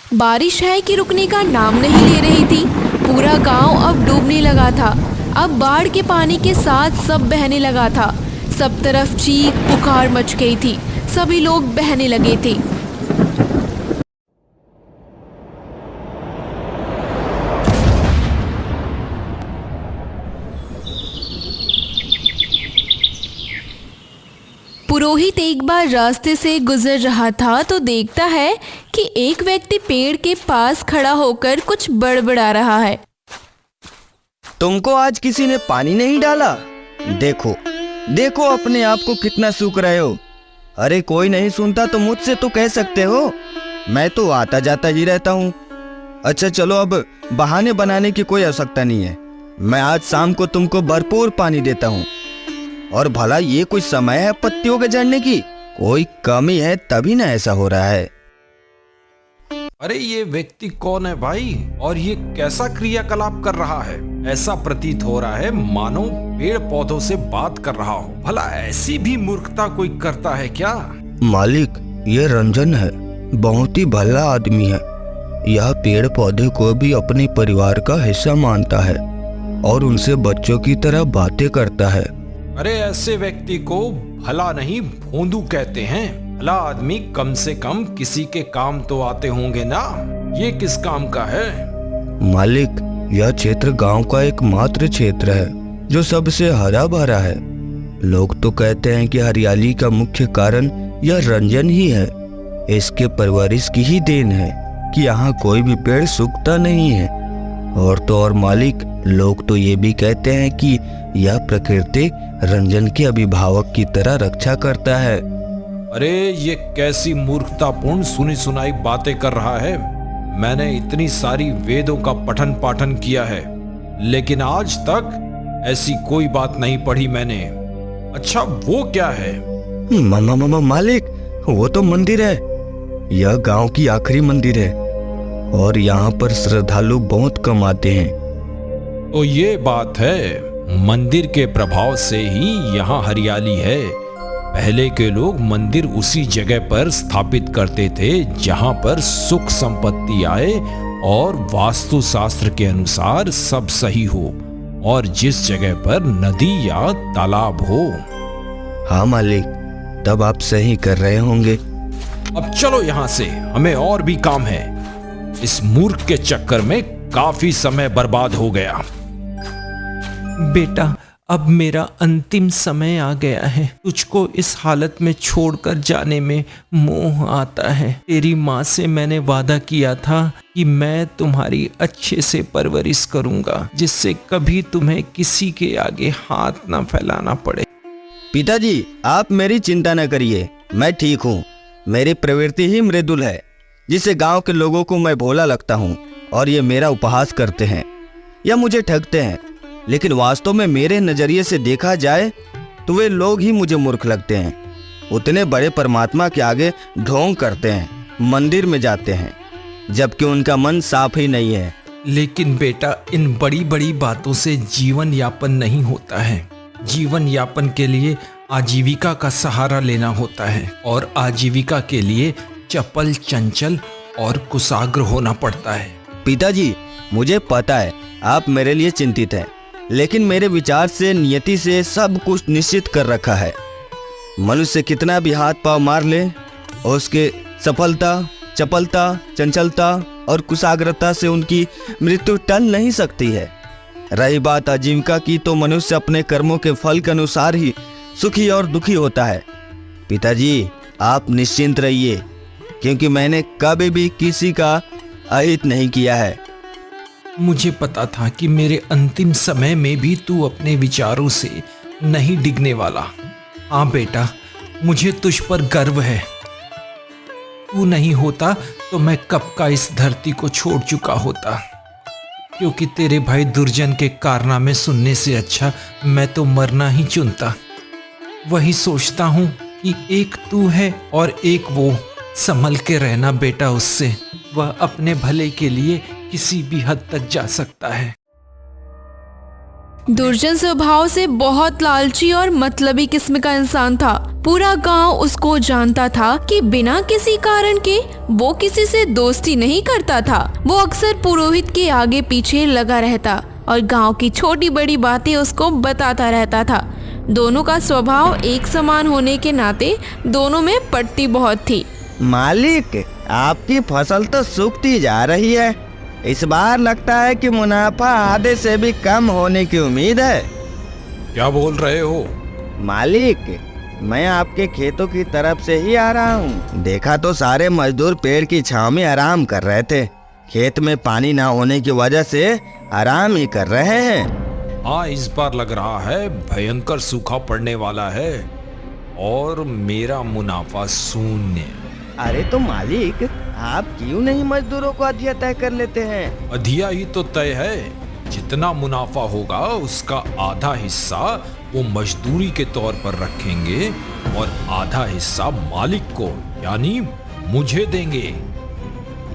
बारिश है कि रुकने का नाम नहीं ले रही थी। पूरा गांव अब डूबने लगा था। अब बाढ़ के पानी के साथ सब बहने लगा था। सब तरफ चीख पुकार मच गई थी। सभी लोग बहने लगे थे। पुरोहित एक बार रास्ते से गुजर रहा था तो देखता है कि एक व्यक्ति पेड़ के पास खड़ा होकर कुछ बड़बड़ा रहा है। तुमको आज किसी ने पानी नहीं डाला? देखो देखो अपने आप को कितना सूख रहे हो। अरे कोई नहीं सुनता तो मुझसे तो कह सकते हो, मैं तो आता जाता ही रहता हूँ। अच्छा चलो, अब बहाने बनाने की कोई आवश्यकता नहीं है। मैं आज शाम को तुमको भरपूर पानी देता हूँ। और भला ये कोई समय है पत्तियों के झड़ने की? कोई कमी है तभी ना ऐसा हो रहा है। अरे ये व्यक्ति कौन है भाई, और ये कैसा क्रियाकलाप कर रहा है? ऐसा प्रतीत हो रहा है मानो पेड़ पौधों से बात कर रहा हो। भला ऐसी भी मूर्खता कोई करता है क्या? मालिक, ये रंजन है, बहुत ही भला आदमी है। यह पेड़ पौधे को भी अपने परिवार का हिस्सा मानता है और उनसे बच्चों की तरह बातें करता है। अरे ऐसे व्यक्ति को भला नहीं भोंदू कहते हैं। भला आदमी कम से कम किसी के काम तो आते होंगे ना। ये किस काम का है? मालिक, यह क्षेत्र गांव का एकमात्र क्षेत्र है जो सबसे हरा भरा है। लोग तो कहते हैं कि हरियाली का मुख्य कारण यह रंजन ही है। इसके परवरिश की ही देन है कि यहाँ कोई भी पेड़ सूखता नहीं है। और तो और मालिक, लोग तो ये भी कहते हैं कि यह प्रकृति रंजन के अभिभावक की तरह रक्षा करता है। अरे ये कैसी मूर्खतापूर्ण सुनी सुनाई बातें कर रहा है। मैंने इतनी सारी वेदों का पठन पाठन किया है, लेकिन आज तक ऐसी कोई बात नहीं पढ़ी मैंने। अच्छा वो क्या है? मालिक, वो तो मंदिर है। यह गांव की आखिरी मंदिर है और यहाँ पर श्रद्धालु बहुत कम आते हैं। तो ये बात है, मंदिर के प्रभाव से ही यहाँ हरियाली है। पहले के लोग मंदिर उसी जगह पर स्थापित करते थे जहाँ पर सुख संपत्ति आए और वास्तुशास्त्र के अनुसार सब सही हो, और जिस जगह पर नदी या तालाब हो। हाँ मालिक, तब आप सही कर रहे होंगे। अब चलो यहाँ से, हमें और भी काम है। इस मूर्ख के चक्कर में काफी समय बर्बाद हो गया। बेटा, अब मेरा अंतिम समय आ गया है। तुझको इस हालत में छोड़कर जाने में मोह आता है। तेरी माँ से मैंने वादा किया था कि मैं तुम्हारी अच्छे से परवरिश करूंगा, जिससे कभी तुम्हें किसी के आगे हाथ ना फैलाना पड़े। पिताजी, आप मेरी चिंता न करिए, मैं ठीक हूँ। मेरी प्रवृत्ति ही मृदुल है, जिससे गांव के लोगों को मैं भोला लगता हूँ और ये मेरा उपहास करते हैं या मुझे ठगते हैं। लेकिन वास्तव में मेरे नजरिए से देखा जाए तो वे लोग ही मुझे मूर्ख लगते हैं। उतने बड़े परमात्मा के आगे ढोंग करते हैं, मंदिर में जाते हैं, जबकि उनका मन साफ ही नहीं है। लेकिन बेटा, इन बड़ी बड़ी बातों से जीवन यापन नहीं होता है। जीवन यापन के लिए आजीविका का सहारा लेना होता है, और आजीविका के लिए चपल, चंचल और कुशाग्र होना पड़ता है। पिताजी, मुझे पता है आप मेरे लिए चिंतित हैं, लेकिन मेरे विचार से, नियति से सब कुछ निश्चित कर रखा है। मनुष्य कितना भी हाथ पांव मार ले, उसके सफलता, चपलता, चंचलता और कुशाग्रता से उनकी मृत्यु टल नहीं सकती है। रही बात आजीविका की, तो मनुष्य अपने कर्मों के फल के अनुसार ही सुखी और दुखी होता है। पिताजी, आप निश्चिंत रहिए, क्योंकि मैंने कभी भी किसी का अहित नहीं किया है। मुझे पता था कि मेरे अंतिम समय में भी तू अपने विचारों से नहीं डिगने वाला। हाँ बेटा, मुझे तुझ पर गर्व है। तू नहीं होता तो मैं कब का इस धरती को छोड़ चुका होता, क्योंकि तेरे भाई दुर्जन के कारनामे सुनने से अच्छा मैं तो मरना ही चुनता। वही सोचता हूँ कि एक तू है और एक वो। संभल के रहना बेटा उससे, वह अपने भले के लिए किसी भी हद तक जा सकता है। दुर्जन स्वभाव से बहुत लालची और मतलबी किस्म का इंसान था। पूरा गांव उसको जानता था कि बिना किसी कारण के वो किसी से दोस्ती नहीं करता था। वो अक्सर पुरोहित के आगे पीछे लगा रहता और गांव की छोटी बड़ी बातें उसको बताता रहता था। दोनों का स्वभाव एक समान होने के नाते दोनों में पटती बहुत थी। मालिक, आपकी फसल तो सूखती जा रही है। इस बार लगता है कि मुनाफा आधे से भी कम होने की उम्मीद है। क्या बोल रहे हो? मालिक, मैं आपके खेतों की तरफ से ही आ रहा हूँ। देखा तो सारे मजदूर पेड़ की छांव में आराम कर रहे थे। खेत में पानी ना होने की वजह से आराम ही कर रहे हैं। हाँ, इस बार लग रहा है भयंकर सूखा पड़ने वाला है और मेरा मुनाफा शून्य। अरे तो मालिक, आप क्यों नहीं मजदूरों को अधिया तय कर लेते हैं? अधिया ही तो तय है। जितना मुनाफा होगा उसका आधा हिस्सा वो मजदूरी के तौर पर रखेंगे और आधा हिस्सा मालिक को यानी मुझे देंगे।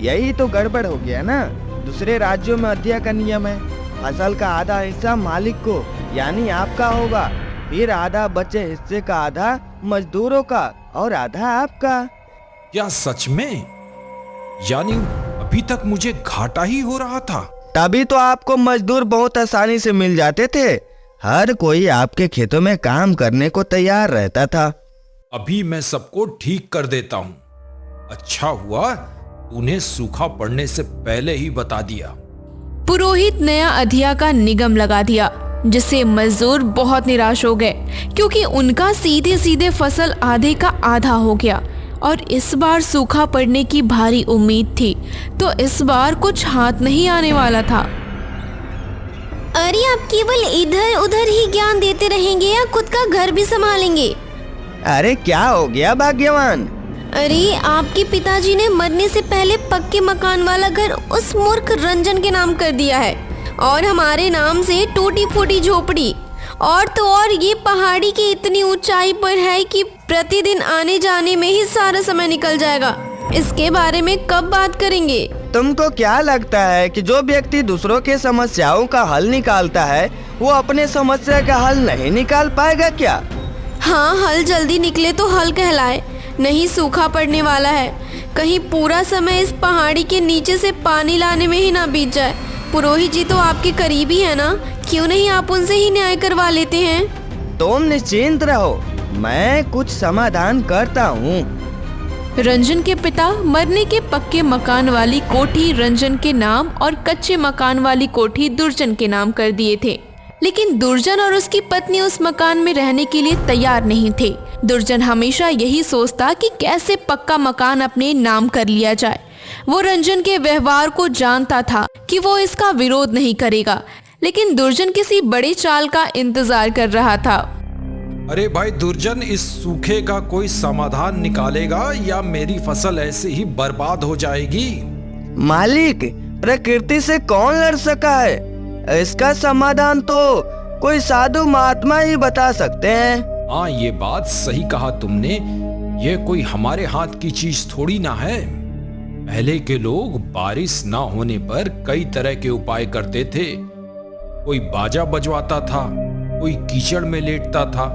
यही तो गड़बड़ हो गया ना। दूसरे राज्यों में अधिया का नियम है, फसल का आधा हिस्सा मालिक को यानी आपका होगा, फिर आधा बचे हिस्से का आधा मजदूरों का और आधा आपका। क्या सच में? यानी अभी तक मुझे घाटा ही हो रहा था। तभी तो आपको मजदूर बहुत आसानी से मिल जाते थे। हर कोई आपके खेतों में काम करने को तैयार रहता था। अभी मैं सबको ठीक कर देता हूँ। अच्छा हुआ तूने सूखा पड़ने से पहले ही बता दिया। पुरोहित नया अधिया का निगम लगा दिया, जिससे मजदूर बहुत निराश हो गए क्योंकि उनका सीधे सीधे फसल आधे का आधा हो गया और इस बार सूखा पड़ने की भारी उम्मीद थी, तो इस बार कुछ हाथ नहीं आने वाला था। अरे आप केवल इधर उधर ही ज्ञान देते रहेंगे या खुद का घर भी संभालेंगे? अरे क्या हो गया भाग्यवान? अरे आपके पिताजी ने मरने से पहले पक्के मकान वाला घर उस मूर्ख रंजन के नाम कर दिया है और हमारे नाम से टूटी फूटी झोपड़ी। और तो और ये पहाड़ी की इतनी ऊंचाई पर है कि प्रतिदिन आने जाने में ही सारा समय निकल जाएगा। इसके बारे में कब बात करेंगे? तुमको क्या लगता है कि जो व्यक्ति दूसरों के समस्याओं का हल निकालता है वो अपने समस्या का हल नहीं निकाल पाएगा क्या? हाँ, हल जल्दी निकले तो हल कहलाए, नहीं सूखा पड़ने वाला है। कहीं पूरा समय इस पहाड़ी के नीचे से पानी लाने में ही ना बीत जाए। पुरोहित जी तो आपके करीबी है ना, क्यों नहीं आप उनसे ही न्याय करवा लेते हैं? तुम निश्चिंत रहो, मैं कुछ समाधान करता हूँ। रंजन के पिता मरने के पक्के मकान वाली कोठी रंजन के नाम और कच्चे मकान वाली कोठी दुर्जन के नाम कर दिए थे, लेकिन दुर्जन और उसकी पत्नी उस मकान में रहने के लिए तैयार नहीं थे। दुर्जन हमेशा यही सोचता कि कैसे पक्का मकान अपने नाम कर लिया जाए। वो रंजन के व्यवहार को जानता था कि वो इसका विरोध नहीं करेगा, लेकिन दुर्जन किसी बड़ी चाल का इंतजार कर रहा था। अरे भाई दुर्जन, इस सूखे का कोई समाधान निकालेगा या मेरी फसल ऐसे ही बर्बाद हो जाएगी? मालिक, प्रकृति से कौन लड़ सका है? इसका समाधान तो कोई साधु महात्मा ही बता सकते हैं। हाँ, ये बात सही कहा तुमने। ये कोई हमारे हाथ की चीज थोड़ी ना है। पहले के लोग बारिश ना होने पर कई तरह के उपाय करते थे। कोई बाजा बजवाता था, कोई कीचड़ में लेटता था,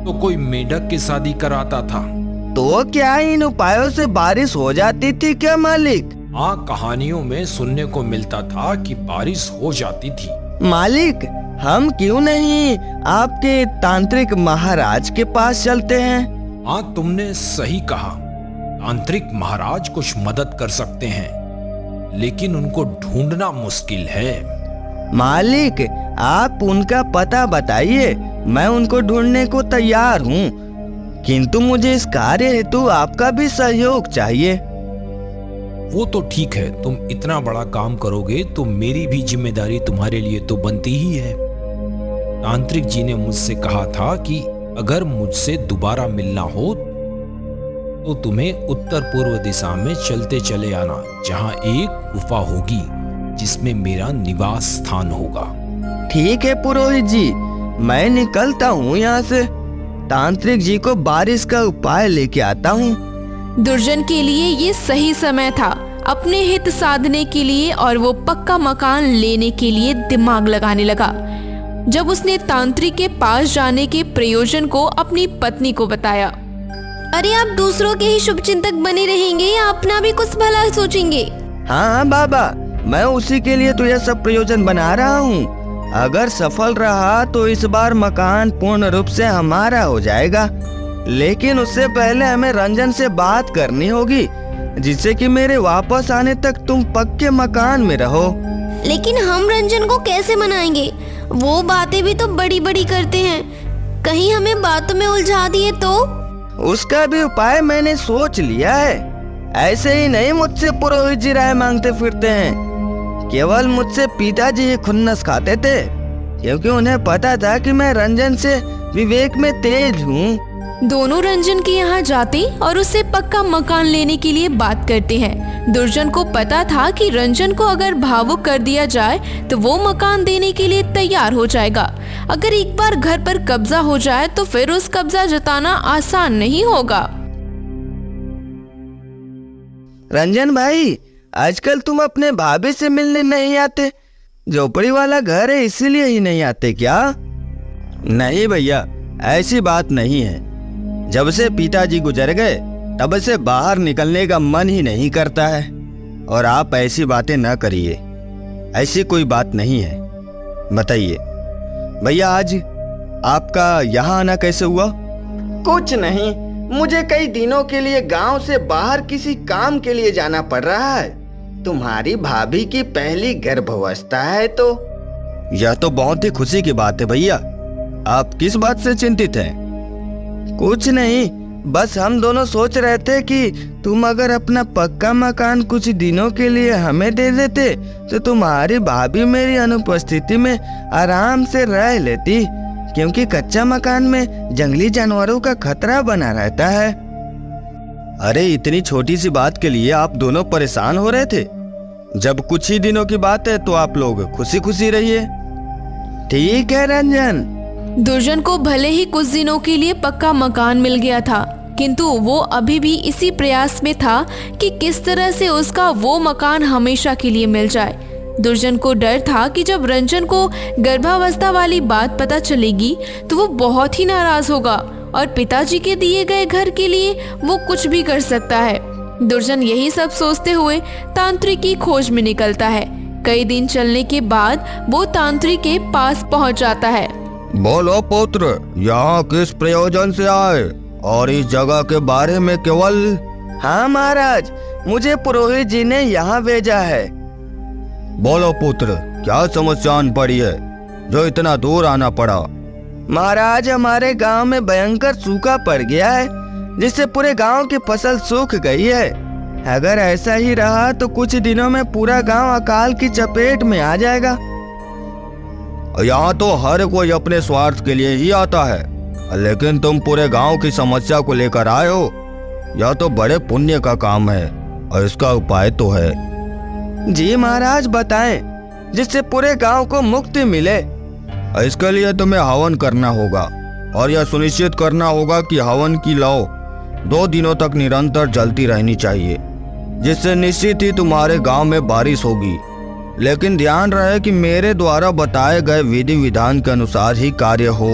तो कोई मेंढक की शादी कराता था। तो क्या इन उपायों से बारिश हो जाती थी क्या मालिक? हाँ, कहानियों में सुनने को मिलता था कि बारिश हो जाती थी। मालिक, हम क्यों नहीं आपके तांत्रिक महाराज के पास चलते हैं? हाँ, तुमने सही कहा। तांत्रिक महाराज कुछ मदद कर सकते हैं, लेकिन उनको ढूंढना मुश्किल है। मालिक, आप उनका पता बताइए, मैं उनको ढूंढने को तैयार हूँ, किंतु मुझे इस कार्य हेतु आपका भी सहयोग चाहिए। वो तो ठीक है, तुम इतना बड़ा काम करोगे तो मेरी भी जिम्मेदारी तुम्हारे लिए तो बनती ही है। तांत्रिक जी ने मुझसे कहा था कि अगर मुझसे दोबारा मिलना हो तो तुम्हें उत्तर पूर्व दिशा में चलते चले आना, जहाँ एक गुफा होगी जिसमें मेरा निवास स्थान होगा। ठीक है पुरोहित जी, मैं निकलता हूँ यहाँ से। तांत्रिक जी को बारिश का उपाय लेके आता हूँ। दुर्जन के लिए ये सही समय था अपने हित साधने के लिए, और वो पक्का मकान लेने के लिए दिमाग लगाने लगा। जब उसने तांत्रिक के पास जाने के प्रयोजन को अपनी पत्नी को बताया। अरे आप दूसरों के ही शुभ चिंतक बने रहेंगे या अपना भी कुछ भला सोचेंगे? हाँ बाबा, मैं उसी के लिए तो यह सब प्रयोजन बना रहा हूँ। अगर सफल रहा तो इस बार मकान पूर्ण रूप से हमारा हो जाएगा, लेकिन उससे पहले हमें रंजन से बात करनी होगी, जिससे कि मेरे वापस आने तक तुम पक्के मकान में रहो। लेकिन हम रंजन को कैसे मनाएंगे? वो बातें भी तो बड़ी बड़ी करते हैं, कहीं हमें बातों में उलझा दिए तो? उसका भी उपाय मैंने सोच लिया है। ऐसे ही नहीं मुझसे पुरोहित जी राय मांगते फिरते हैं। केवल मुझसे पिताजी ही खुन्नस खाते थे, क्योंकि उन्हें पता था कि मैं रंजन से विवेक में तेज हूँ। दोनों रंजन के यहाँ जाते और उससे पक्का मकान लेने के लिए बात करते हैं। दुर्जन को पता था कि रंजन को अगर भावुक कर दिया जाए तो वो मकान देने के लिए तैयार हो जाएगा। अगर एक बार घर पर कब्जा हो जाए तो फिर उस कब्जा जताना आसान नहीं होगा। रंजन भाई, आजकल तुम अपने भाभी से मिलने नहीं आते? झोपड़ी वाला घर है इसीलिए ही नहीं आते क्या? नहीं भैया, ऐसी बात नहीं है। जब से पिताजी गुजर गए तब से बाहर निकलने का मन ही नहीं करता है। और आप ऐसी बातें न करिए, ऐसी कोई बात नहीं है। बताइए भैया, आज आपका यहाँ आना कैसे हुआ? कुछ नहीं, मुझे कई दिनों के लिए गांव से बाहर किसी काम के लिए जाना पड़ रहा है। तुम्हारी भाभी की पहली गर्भावस्था है तो। यह तो बहुत ही खुशी की बात है भैया। आप किस बात से चिंतित हैं? कुछ नहीं, बस हम दोनों सोच रहे थे कि तुम अगर अपना पक्का मकान कुछ दिनों के लिए हमें दे देते तो तुम्हारी भाभी मेरी अनुपस्थिति में आराम से रह लेती, क्योंकि कच्चा मकान में जंगली जानवरों का खतरा बना रहता है। अरे इतनी छोटी सी बात के लिए आप दोनों परेशान हो रहे थे? जब कुछ ही दिनों की बात है तो आप लोग खुशी खुशी रहिए। ठीक है रंजन। दुर्जन को भले ही कुछ दिनों के लिए पक्का मकान मिल गया था, किंतु वो अभी भी इसी प्रयास में था कि किस तरह से उसका वो मकान हमेशा के लिए मिल जाए। दुर्जन को डर था कि जब रंजन को गर्भावस्था वाली बात पता चलेगी तो वो बहुत ही नाराज होगा और पिताजी के दिए गए घर के लिए वो कुछ भी कर सकता है। दुर्जन यही सब सोचते हुए तांत्रिक की खोज में निकलता है। कई दिन चलने के बाद वो तांत्रिक के पास पहुंच जाता है। बोलो पुत्र, यहाँ किस प्रयोजन से आए और इस जगह के बारे में केवल? हाँ महाराज, मुझे पुरोहित जी ने यहाँ भेजा है। बोलो पुत्र, क्या समस्या आन पड़ी है जो इतना दूर आना पड़ा? महाराज, हमारे गांव में भयंकर सूखा पड़ गया है, जिससे पूरे गांव की फसल सूख गई है। अगर ऐसा ही रहा तो कुछ दिनों में पूरा गांव अकाल की चपेट में आ जाएगा। यहाँ तो हर कोई अपने स्वार्थ के लिए ही आता है, लेकिन तुम पूरे गांव की समस्या को लेकर आए हो। यह तो बड़े पुण्य का काम है और इसका उपाय तो है। जी महाराज, बताएं, जिससे पूरे गांव को मुक्ति मिले। इसके लिए तुम्हें हवन करना होगा और यह सुनिश्चित करना होगा कि हवन की लौ 2 दिनों तक निरंतर जलती रहनी चाहिए, जिससे निश्चित ही तुम्हारे गांव में बारिश होगी। लेकिन ध्यान रहे कि मेरे द्वारा बताए गए विधि विधान के अनुसार ही कार्य हो,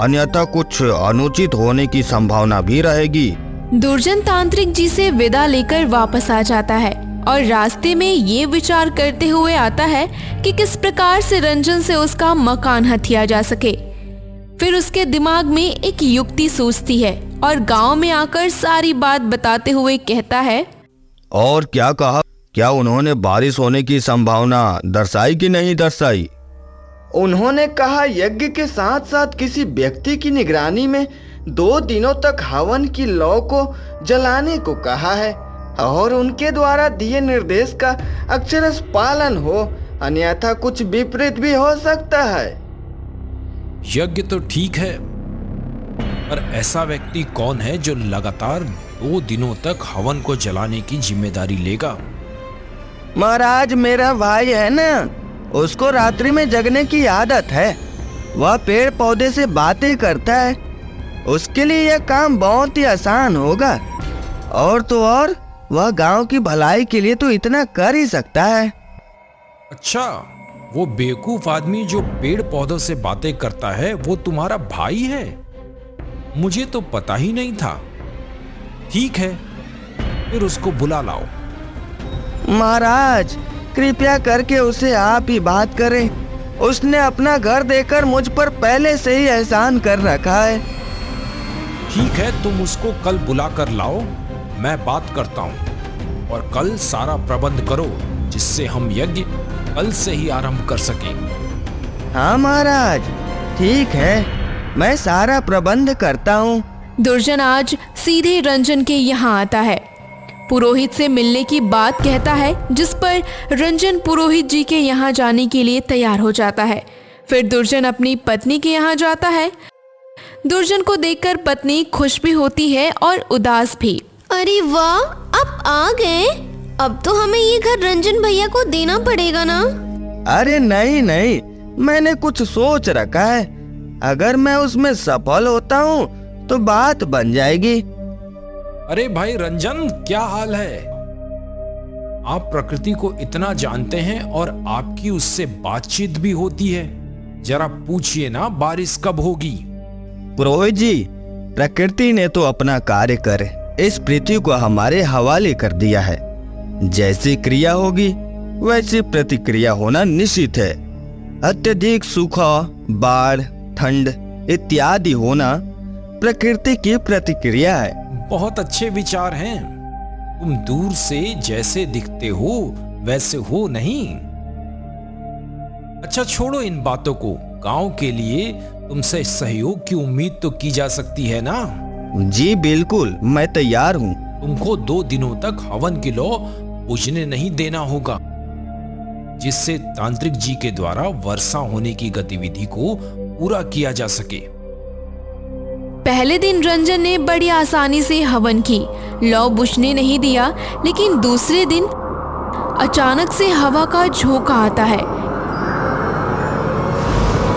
अन्यथा कुछ अनुचित होने की संभावना भी रहेगी। दुर्जन तांत्रिक जी से विदा लेकर वापस आ जाता है और रास्ते में ये विचार करते हुए आता है कि किस प्रकार से रंजन से उसका मकान हथिया जा सके। फिर उसके दिमाग में एक युक्ति सूझती है और गांव में आकर सारी बात बताते हुए कहता है। और क्या कहा? क्या उन्होंने बारिश होने की संभावना दर्शाई कि नहीं दर्शाई? उन्होंने कहा यज्ञ के साथ साथ किसी व्यक्ति की निगरानी में 2 दिनों तक हवन की लौ को जलाने को कहा है और उनके द्वारा दिए निर्देश का अक्षरश पालन हो, अन्यथा कुछ विपरीत भी हो सकता है। यज्ञ तो ठीक है, पर ऐसा व्यक्ति कौन है जो लगातार 2 दिनों तक हवन को जलाने की जिम्मेदारी लेगा? महाराज, मेरा भाई है ना, उसको रात्रि में जगने की आदत है। वह पेड़ पौधे से बातें करता है। उसके लिए यह काम बहुत ही आसान होगा। और तो और वह गांव की भलाई के लिए तो इतना कर ही सकता है। अच्छा, वो बेवकूफ आदमी जो पेड़ पौधों से बातें करता है वो तुम्हारा भाई है? मुझे तो पता ही नहीं था। ठीक है, फिर उसको बुला लाओ। महाराज, कृपया करके उसे आप ही बात करें। उसने अपना घर देकर मुझ पर पहले से ही एहसान कर रखा है। ठीक है, तुम उसको कल बुला कर लाओ, मैं बात करता हूँ। और कल सारा प्रबंध करो जिससे हम यज्ञ कल से ही आरंभ कर सकें। हाँ महाराज, ठीक है, मैं सारा प्रबंध करता हूँ। दुर्जन आज सीधे रंजन के यहाँ आता है, पुरोहित से मिलने की बात कहता है, जिस पर रंजन पुरोहित जी के यहाँ जाने के लिए तैयार हो जाता है। फिर दुर्जन अपनी पत्नी के यहाँ जाता है। दुर्जन को देखकर पत्नी खुश भी होती है और उदास भी। अरे वाह, आप आ गए। अब तो हमें ये घर रंजन भैया को देना पड़ेगा ना? अरे नहीं नहीं, मैंने कुछ सोच रखा है। अगर मैं उसमें सफल होता हूँ तो बात बन जाएगी। अरे भाई रंजन, क्या हाल है? आप प्रकृति को इतना जानते हैं और आपकी उससे बातचीत भी होती है। जरा पूछिए ना, बारिश कब होगी? पुरोहित जी, प्रकृति ने तो अपना कार्य कर इस पृथ्वी को हमारे हवाले कर दिया है। जैसी क्रिया होगी वैसी प्रतिक्रिया होना निश्चित है। अत्यधिक सूखा, बाढ़, ठंड इत्यादि होना प्रकृति की प्रतिक्रिया है। बहुत अच्छे विचार हैं। तुम दूर से जैसे दिखते हो वैसे हो नहीं। अच्छा छोड़ो इन बातों को। गांव के लिए तुमसे सहयोग की उम्मीद तो की जा सकती है ना? जी बिल्कुल, मैं तैयार हूँ। तुमको 2 दिनों तक हवन की लौ बुझने नहीं देना होगा, जिससे तांत्रिक जी के द्वारा वर्षा होने की गतिविधि को पूरा किया जा सके। पहले दिन रंजन ने बड़ी आसानी से हवन की लौ बुझने नहीं दिया, लेकिन दूसरे दिन अचानक से हवा का झोंका आता है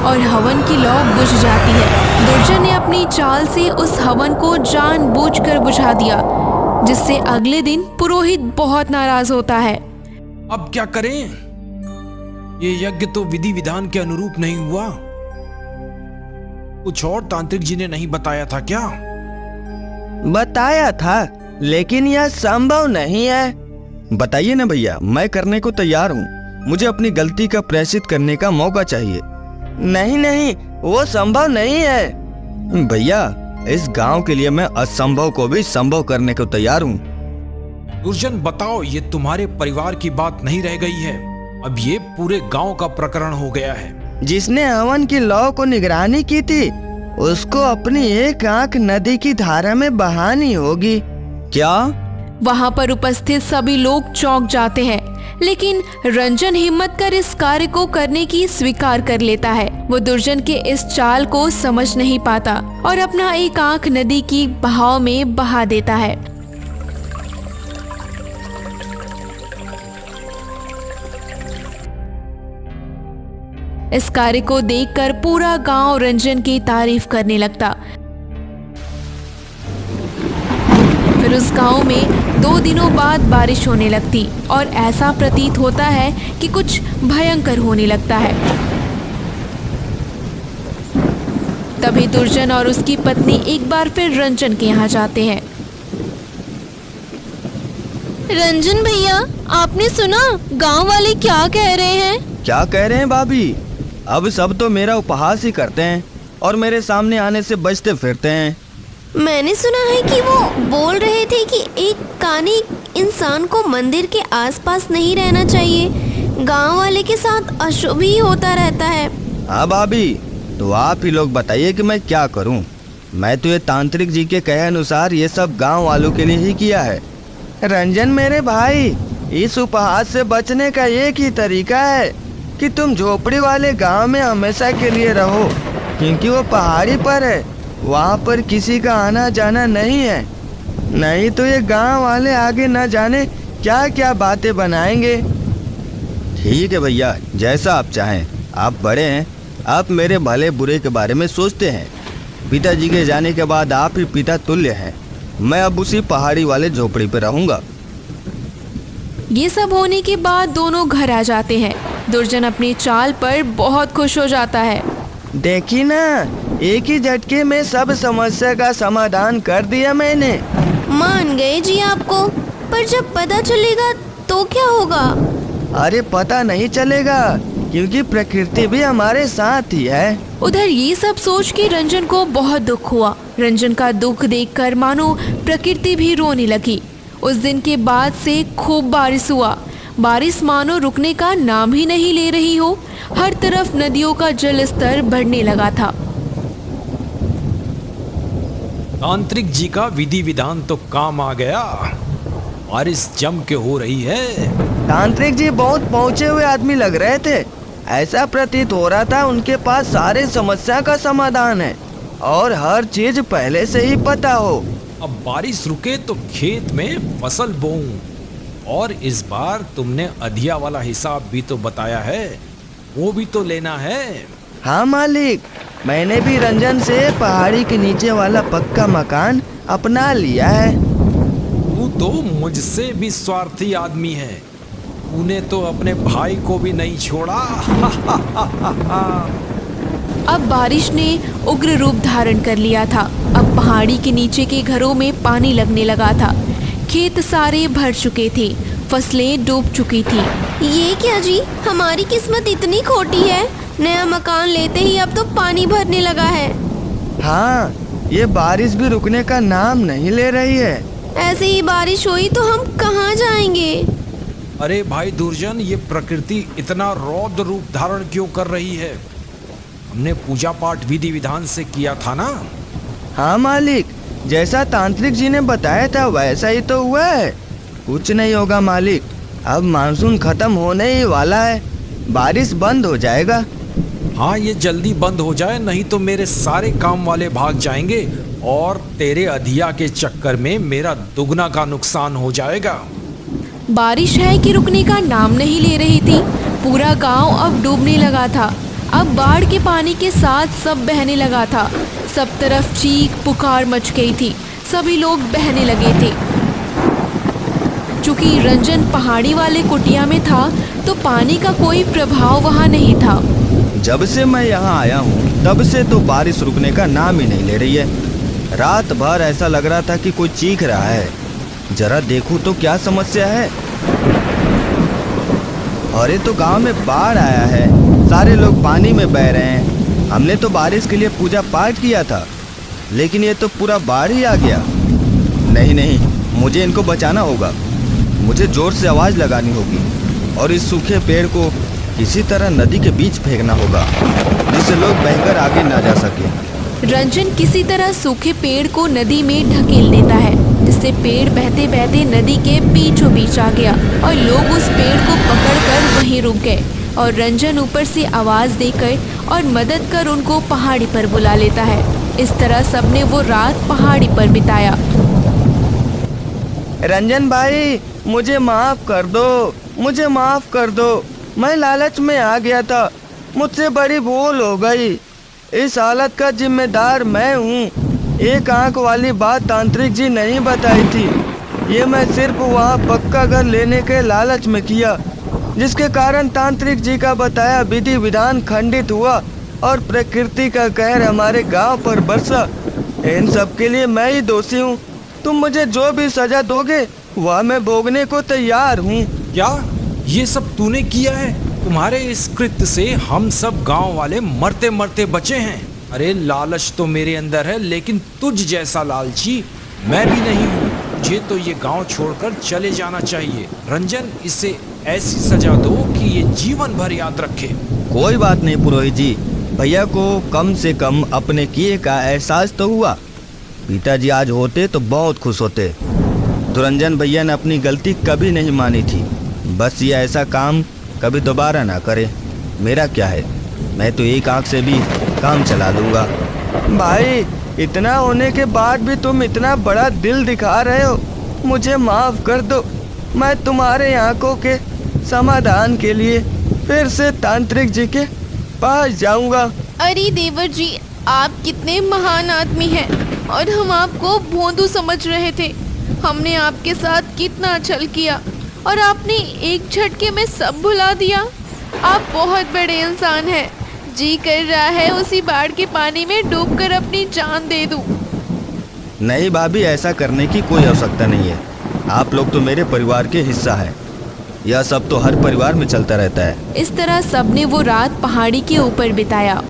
और हवन की लौ बुझ जाती है। दुर्जन ने अपनी चाल से उस हवन को जानबूझकर बुझा दिया, जिससे अगले दिन पुरोहित बहुत नाराज होता है। अब क्या करें? ये यज्ञ तो विधि विधान के अनुरूप नहीं हुआ। कुछ और तांत्रिक जी ने नहीं बताया था क्या? बताया था, लेकिन यह संभव नहीं है। बताइए ना भैया, मैं करने को तैयार हूँ। मुझे अपनी गलती का प्रायश्चित करने का मौका चाहिए। नहीं नहीं, वो संभव नहीं है। भैया, इस गांव के लिए मैं असंभव को भी संभव करने को तैयार हूँ। दुर्जन बताओ, ये तुम्हारे परिवार की बात नहीं रह गई है, अब ये पूरे गांव का प्रकरण हो गया है। जिसने हवन की लौ को निगरानी की थी, उसको अपनी एक आंख नदी की धारा में बहानी होगी। क्या? वहां पर उपस्थित सभी लोग चौंक जाते हैं, लेकिन रंजन हिम्मत कर इस कार्य को करने की स्वीकार कर लेता है। वो दुर्जन के इस चाल को समझ नहीं पाता और अपना एक आंख नदी की बहाव में बहा देता है। इस कार्य को देखकर पूरा गांव रंजन की तारीफ करने लगता। फिर उस गांव में 2 दिनों बाद बारिश होने लगती और ऐसा प्रतीत होता है कि कुछ भयंकर होने लगता है। तभी दुर्जन और उसकी पत्नी एक बार फिर रंजन के यहाँ जाते हैं। रंजन भैया, आपने सुना गांव वाले क्या कह रहे हैं? क्या कह रहे हैं भाभी? अब सब तो मेरा उपहास ही करते हैं और मेरे सामने आने से बचते फिरते हैं। मैंने सुना है कि वो बोल रहे थे कि एक कानी इंसान को मंदिर के आसपास नहीं रहना चाहिए। गांव वाले के साथ अशुभ ही होता रहता है। हाँ भाभी, तो आप ही लोग बताइए कि मैं क्या करूं। मैं तो ये तांत्रिक जी के कहे अनुसार ये सब गांव वालों के लिए ही किया है। रंजन मेरे भाई, इस उपहास से बचने का एक ही तरीका है कि तुम झोपड़ी वाले गांव में हमेशा के लिए रहो, क्योंकि वो पहाड़ी पर है। वहाँ पर किसी का आना जाना नहीं है। नहीं तो ये गांव वाले आगे न जाने क्या क्या बातें बनाएंगे। ठीक है भैया, जैसा आप चाहें। आप बड़े हैं, आप मेरे भले बुरे के बारे में सोचते हैं। पिताजी के जाने के बाद आप ही पिता तुल्य हैं। मैं अब उसी पहाड़ी वाले झोपड़ी पर रहूंगा। ये सब होने के बाद दोनों घर आ जाते हैं। दुर्जन अपनी चाल पर बहुत खुश हो जाता है। देखी ना, एक ही झटके में सब समस्या का समाधान कर दिया मैंने। मान गए जी आपको, पर जब पता चलेगा तो क्या होगा? अरे पता नहीं चलेगा, क्योंकि प्रकृति भी हमारे साथ ही है। उधर ये सब सोच के रंजन को बहुत दुख हुआ। रंजन का दुख देखकर मानो प्रकृति भी रोने लगी। उस दिन के बाद से खूब बारिश हुआ। बारिश मानो रुकने का नाम ही नहीं ले रही हो। हर तरफ नदियों का जल स्तर बढ़ने लगा था। तांत्रिक जी का विधि विधान तो काम आ गया। बारिश जम के हो रही है। तांत्रिक जी बहुत पहुँचे हुए आदमी लग रहे थे। ऐसा प्रतीत हो रहा था उनके पास सारे समस्या का समाधान है और हर चीज पहले से ही पता हो। अब बारिश रुके तो खेत में फसल बोऊं। और इस बार तुमने अधिया वाला हिसाब भी तो बताया है, वो भी तो लेना है। हाँ मालिक, मैंने भी रंजन से पहाड़ी के नीचे वाला पक्का मकान अपना लिया है। तू तो मुझसे भी स्वार्थी आदमी है। तूने तो अपने भाई को भी नहीं छोड़ा। अब बारिश ने उग्र रूप धारण कर लिया था। अब पहाड़ी के नीचे के घरों में पानी लगने लगा था। खेत सारे भर चुके थे, फसलें डूब चुकी थी। ये क्या जी, हमारी किस्मत इतनी खोटी है। नया मकान लेते ही अब तो पानी भरने लगा है। हाँ, ये बारिश भी रुकने का नाम नहीं ले रही है। ऐसे ही बारिश हुई तो हम कहाँ जाएंगे? अरे भाई दुर्जन, ये प्रकृति इतना रौद्र रूप धारण क्यों कर रही है? हमने पूजा पाठ विधि विधान से किया था ना। हाँ मालिक, जैसा तांत्रिक जी ने बताया था वैसा ही तो हुआ है। कुछ नहीं होगा मालिक, अब मानसून खत्म होने ही वाला है, बारिश बंद हो जाएगा। हाँ, ये जल्दी बंद हो जाए, नहीं तो मेरे सारे काम वाले भाग जाएंगे और तेरे अधिया के चक्कर में मेरा दुगना का नुकसान हो जाएगा। बारिश है कि रुकने का नाम नहीं ले रही थी। पूरा गांव अब डूबने लगा था। अब बाढ़ के पानी के साथ सब बहने लगा था। सब तरफ चीख पुकार मच गई थी। सभी लोग बहने लगे थे। चूंकि रंजन पहाड़ी वाले कुटिया में था तो पानी का कोई प्रभाव वहाँ नहीं था। जब से मैं यहाँ आया हूँ तब से तो बारिश रुकने का नाम ही नहीं ले रही है। रात भर ऐसा लग रहा था कि कोई चीख रहा है। जरा देखूं तो क्या समस्या है। अरे तो गांव में बाढ़ आया है, सारे लोग पानी में बह रहे हैं। हमने तो बारिश के लिए पूजा पाठ किया था, लेकिन ये तो पूरा बाढ़ ही आ गया। नहीं नहीं, मुझे इनको बचाना होगा। मुझे जोर से आवाज़ लगानी होगी और इस सूखे पेड़ को किसी तरह नदी के बीच फेंकना होगा, जिससे लोग बहकर आगे ना जा सके। रंजन किसी तरह सूखे पेड़ को नदी में ढकेल देता है, जिससे पेड़ बहते बहते नदी के बीचों बीच आ गया और लोग उस पेड़ को पकड़कर वहीं रुक गए। और रंजन ऊपर से आवाज़ देकर और मदद कर उनको पहाड़ी पर बुला लेता है। इस तरह सबने वो रात पहाड़ी पर बिताया। रंजन भाई, मुझे माफ़ कर दो, मुझे माफ़ कर दो। मैं लालच में आ गया था, मुझसे बड़ी भूल हो गई। इस हालत का जिम्मेदार मैं हूँ। एक आंख वाली बात तांत्रिक जी नहीं बताई थी। ये मैं सिर्फ वहाँ पक्का घर लेने के लालच में किया, जिसके कारण तांत्रिक जी का बताया विधि विधान खंडित हुआ और प्रकृति का कहर हमारे गांव पर बरसा। इन सब के लिए मैं ही दोषी हूँ। तुम मुझे जो भी सजा दोगे वह मैं भोगने को तैयार हूँ। क्या ये सब तूने किया है? तुम्हारे इस कृत्य से हम सब गांव वाले मरते मरते बचे हैं। अरे लालच तो मेरे अंदर है, लेकिन तुझ जैसा लालची मैं भी नहीं हूँ। मुझे तो ये गांव छोड़कर चले जाना चाहिए। रंजन, इसे ऐसी सजा दो कि ये जीवन भर याद रखे। कोई बात नहीं पुरोहित जी, भैया को कम से कम अपने किए का एहसास तो हुआ। पिताजी आज होते तो बहुत खुश होते। तो रंजन भैया ने अपनी गलती कभी नहीं मानी थी। बस ये ऐसा काम कभी दोबारा ना करे। मेरा क्या है, मैं तो एक आंख से भी काम चला लूँगा। भाई, इतना होने के बाद भी तुम इतना बड़ा दिल दिखा रहे हो। मुझे माफ़ कर दो। मैं तुम्हारे आंखों के समाधान के लिए फिर से तांत्रिक जी के पास जाऊंगा। अरे देवर जी, आप कितने महान आदमी हैं और हम आपको भोंदू समझ रहे थे। हमने आपके साथ कितना छल किया और आपने एक झटके में सब भुला दिया। आप बहुत बड़े इंसान हैं। जी कर रहा है उसी बाढ़ के पानी में डूबकर अपनी जान दे दूं। नहीं भाभी, ऐसा करने की कोई आवश्यकता नहीं है। आप लोग तो मेरे परिवार के हिस्सा है। यह सब तो हर परिवार में चलता रहता है। इस तरह सबने वो रात पहाड़ी के ऊपर बिताया।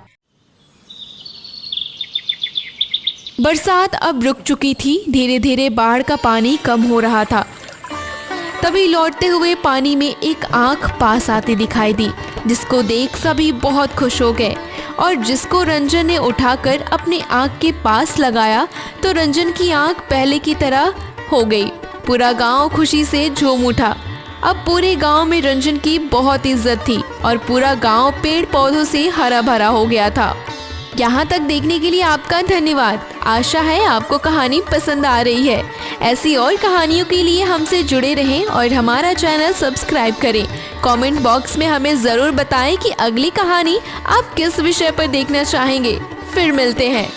बरसात अब रुक चुकी थी। धीरे धीरे बाढ़ का पानी कम हो रहा था। तभी लौटते हुए पानी में एक आंख पास आती दिखाई दी, जिसको देख सभी बहुत खुश हो गए और जिसको रंजन ने उठाकर अपनी आंख के पास लगाया तो रंजन की आंख पहले की तरह हो गई। पूरा गांव खुशी से झूम उठा। अब पूरे गांव में रंजन की बहुत इज्जत थी और पूरा गांव पेड़ पौधों से हरा भरा हो गया था। यहाँ तक देखने के लिए आपका धन्यवाद। आशा है आपको कहानी पसंद आ रही है। ऐसी और कहानियों के लिए हमसे जुड़े रहें और हमारा चैनल सब्सक्राइब करें। कमेंट बॉक्स में हमें ज़रूर बताएं कि अगली कहानी आप किस विषय पर देखना चाहेंगे। फिर मिलते हैं।